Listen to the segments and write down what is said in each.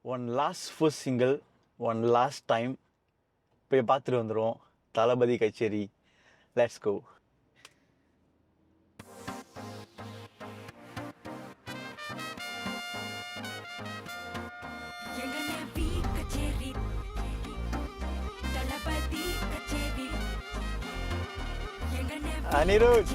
One last first single, one last time போய் பார்த்துட்டு வந்துடுவோம். தளபதி கச்சேரி. Let's go. அனிருத்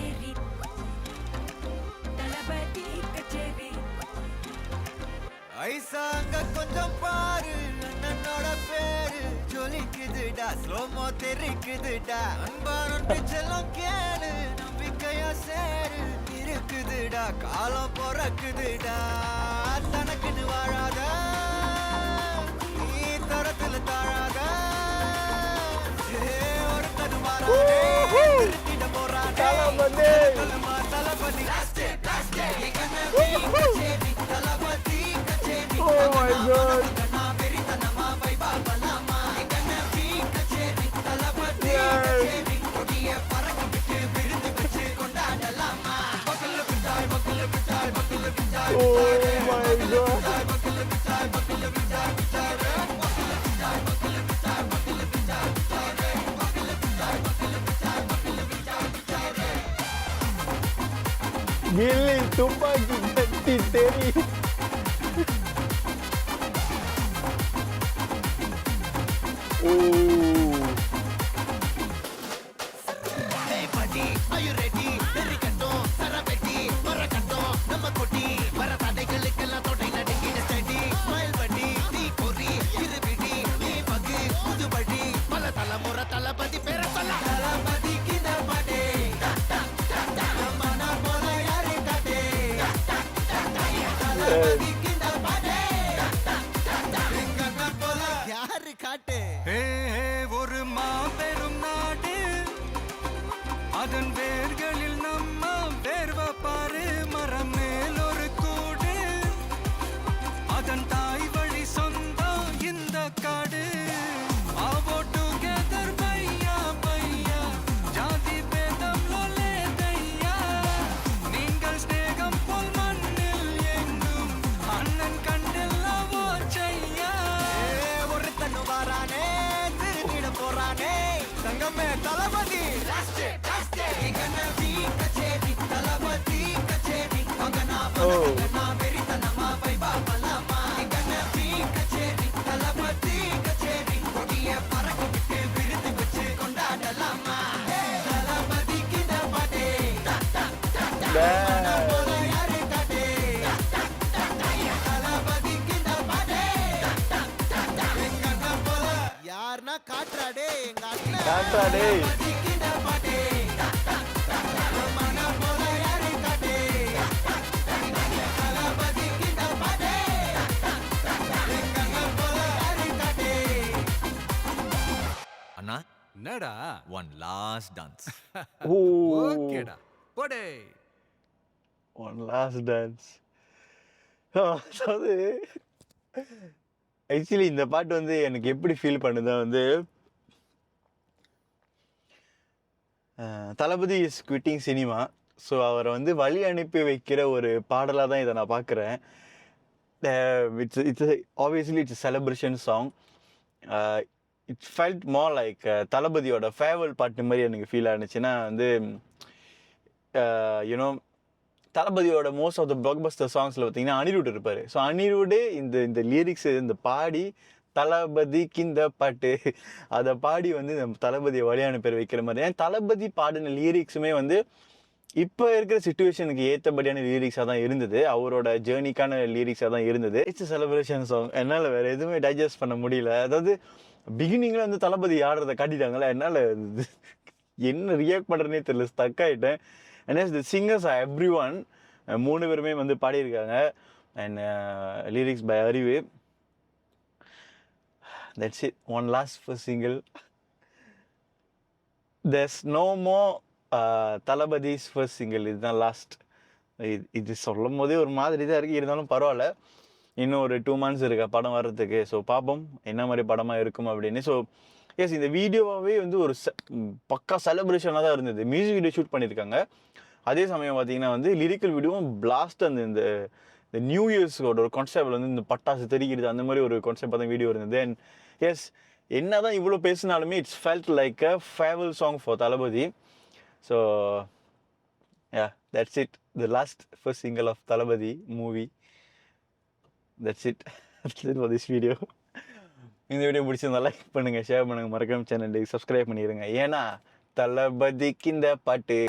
ஐசாங்க கொஞ்சம் பாரு, அண்ணனோட பேரு ஜொலிக்குதுடா, ஸ்லோமோ தெரிக்குதுடா, அன்பான செல்லம் கேளு, நம்பிக்கையா சேரு, இருக்குதுடா, காலம் பிறக்குதுடா, தனக்குன்னு வாழாத, நீ தரத்துல தாழாத, ஒருத்தனு மாறாதே, திருத்திட போறானே, தளபதி தளபதி. Oh my god. கில்லி துப்பாக்கி கட்டி தெரி. ஒரு மாபெரும் நாடு, அதன் வேர்களில் நம்ம வேர்வ பாரு, மரம் மேல் ஒரு கூடு, அதன் தாய் வழி சொந்தம் இந்த காடு. ஆவோ டுகெதர் பையா பையா, ஜாதி பேதம் லோலே தையா, நீங்கள் ஸ்நேகம் போல் மண்ணில் எங்கும் அண்ணன் கண்டெல்லாவோ செய்யா. ஒருத்தனு வாரானே, திருத்திட போறானே, தங்கமே தளபதி கச்சேரி, தளபதி கச்சேரி, வெறித்தனமா பைபா பலாமா, கச்சேரி, தளபதி கச்சேரி, கொடிய பறக்க விட்டு விருது வச்சு கொண்டாடலாமா, தளபதி கிட்ட பாட்டே, யாரு காட்டே, தளபதி கிட்ட பாட்டே, எங்க போல யாருன்னா காட்டுறாடே, எங்க அண்ணன் காட்டாடே. அண்ணா என்னடா ஒன் லாஸ்ட் டான்ஸ். ஓகேடா போடே ஒன் லாஸ்ட் டான்ஸ். அதாவது ஆக்சுவலி இந்த பாட்டு வந்து எனக்கு எப்படி ஃபீல் பண்ணுதா வந்து, தளபதி இஸ் குவிட்டிங் சினிமா. ஸோ அவரை வந்து வழி அனுப்பி வைக்கிற ஒரு பாடலாக தான் இதை நான் பார்க்குறேன். It's obviously it's celebration song. It's felt more like தளபதியோட ஃபேவல் பாட்டு மாதிரி எனக்கு ஃபீல் ஆனிச்சுன்னா வந்து, யூனோ தளபதியோட most of the blockbuster சாங்ஸில் பார்த்தீங்கன்னா அனிருட் இருப்பார். ஸோ அனிருட் இந்த லிரிக்ஸ் இந்த பாடி தளபதிக்கு இந்த பாட்டு அதை பாடி வந்து இந்த தளபதியை வழியான பேர் வைக்கிற மாதிரி. ஏன் தளபதி பாடின லிரிக்ஸுமே வந்து இப்போ இருக்கிற சுச்சுவேஷனுக்கு ஏற்றபடியான லிரிக்ஸாக தான் இருந்தது, அவரோட ஜேர்னிக்கான லிரிக்ஸாக தான் இருந்தது. It's celebration song. என்னால் வேறு எதுவுமே டைஜஸ்ட் பண்ண முடியல. அதாவது பிகினிங்கில் வந்து தளபதி ஆடுறதை காட்டிட்டாங்களே, என்னால் என்ன ரியாக்ட் பண்ணுறதுனே தெரியல, ஸ்டக் ஆகிட்டேன். And the singers are everyone, 3 பேருமே வந்து பாடியிருக்காங்க. அண்ட் லிரிக்ஸ் பை அறிவு. That's it. One last first single. There's no more Thalapathy's first single. இதுதான் லாஸ்ட். இது சொல்லும் போதே ஒரு மாதிரி தான் இருக்குது, இருந்தாலும் பரவாயில்ல. இன்னும் ஒரு 2 months இருக்கா படம் வர்றதுக்கு. ஸோ பார்ப்போம் என்ன மாதிரி படமாக இருக்கும் அப்படின்னு. ஸோ எஸ், இந்த வீடியோவாகவே வந்து ஒரு பக்கா செலிப்ரேஷனாக தான் இருந்தது. மியூசிக் வீடியோ ஷூட் பண்ணியிருக்காங்க, அதே சமயம் பார்த்தீங்கன்னா வந்து லிரிக்கல் வீடியோவும் பிளாஸ்ட். இந்த இந்த நியூ இயர்ஸோட ஒரு கான்செப்ட் வந்து இந்த பட்டாசு தெரிக்கிறது அந்த மாதிரி ஒரு கான்செப்ட் தான் வீடியோ இருந்தது. அண்ட் எஸ், என்னதான் இவ்வளோ பேசினாலுமே it's felt like a farewell song for Thalapathy. So yeah, that's it, the first single of Thalapathy movie. That's it for this video. இந்த வீடியோ பிடிச்சிருந்தா லைக் பண்ணுங்கள், ஷேர் பண்ணுங்கள், மறக்காம சேனலுக்கு சப்ஸ்கிரைப் பண்ணிடுங்க. ஏன்னா தளபதிக்கு இந்த பாட்டு